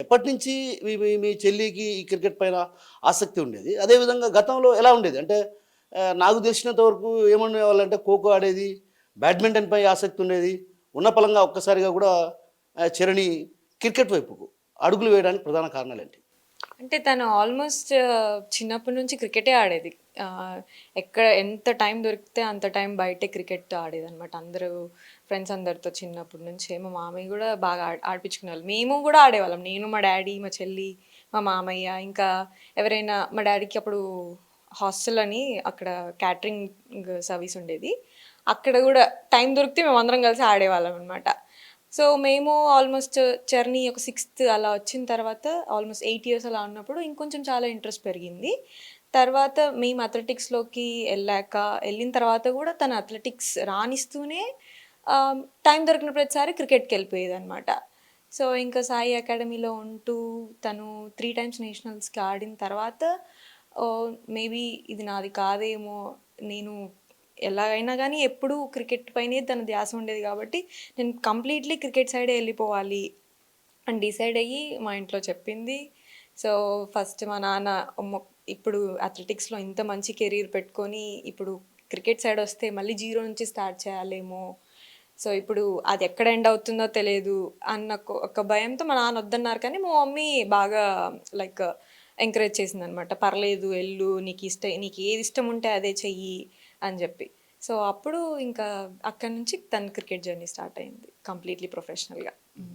ఎప్పటి నుంచి మీ మీ మీ చెల్లికి ఈ క్రికెట్ పైన ఆసక్తి ఉండేది? అదేవిధంగా గతంలో ఎలా ఉండేది? అంటే నాకు తెలిసినంత వరకు ఏమనేవాళ్ళంటే ఖోఖో ఆడేది, బ్యాడ్మింటన్‌పై ఆసక్తి ఉండేది. ఉన్న పలంగా ఒక్కసారిగా కూడా చరణి క్రికెట్ వైపుకు అడుగులు వేయడానికి ప్రధాన కారణాలేంటి? అంటే తను ఆల్మోస్ట్ చిన్నప్పటి నుంచి క్రికెటే ఆడేది. ఎక్కడ ఎంత టైం దొరికితే అంత టైం బయటే క్రికెట్ ఆడేదనమాట. అందరూ ఫ్రెండ్స్ అందరితో చిన్నప్పటి నుంచే. మా మామయ్య గూడా బాగా ఆడిపించుకునేవాళ్ళు. మేము గూడా ఆడేవాళ్ళం. నేను, మా డ్యాడీ, మా చెల్లి, మా మామయ్య, ఇంకా ఎవరైనా మా డ్యాడీకి అప్పుడు హాస్టల్ అని అక్కడ క్యాటరింగ్ సర్వీస్ ఉండేది. అక్కడ గూడా టైం దొరికితే మేమందరం కలిసి ఆడేవాళ్ళం అనమాట. సో మేము ఆల్మోస్ట్ జర్నీ ఒక సిక్స్త్ అలా వచ్చిన తర్వాత ఆల్మోస్ట్ 8 ఇయర్స్ అలా ఉన్నప్పుడు ఇంకొంచెం చాలా ఇంట్రెస్ట్ పెరిగింది. తర్వాత మేము అథ్లెటిక్స్లోకి వెళ్ళిన తర్వాత కూడా తను అథ్లెటిక్స్ రాణిస్తూనే టైం దొరికిన ప్రతిసారి క్రికెట్కి వెళ్ళిపోయేది అనమాట. సో ఇంకా సాయి అకాడమీలో ఉంటూ తను 3 టైమ్స్ నేషనల్స్కి ఆడిన తర్వాత మేబీ ఇది నాది కాదేమో, నేను ఎలాగైనా కానీ ఎప్పుడూ క్రికెట్ పైనే తన ధ్యాస ఉండేది కాబట్టి నేను కంప్లీట్లీ క్రికెట్ సైడే వెళ్ళిపోవాలి అని డిసైడ్ అయ్యి మా ఇంట్లో చెప్పింది. సో ఫస్ట్ మా నాన్న ఇప్పుడు అథ్లెటిక్స్లో ఇంత మంచి కెరీర్ పెట్టుకొని ఇప్పుడు క్రికెట్ సైడ్ వస్తే మళ్ళీ జీరో నుంచి స్టార్ట్ చేయాలేమో, సో ఇప్పుడు అది ఎక్కడ ఎండ్ అవుతుందో తెలియదు అన్న ఒక భయంతో మా నాన్న వద్దన్నారు. కానీ మా మమ్మీ బాగా లైక్ ఎంకరేజ్ చేసింది అనమాట. పర్లేదు వెళ్ళు, నీకు ఏది ఇష్టం ఉంటే అదే చెయ్యి అని చెప్పి. సో అప్పుడు ఇంకా అక్కడి నుంచి తన క్రికెట్ జర్నీ స్టార్ట్ అయింది కంప్లీట్లీ ప్రొఫెషనల్గా.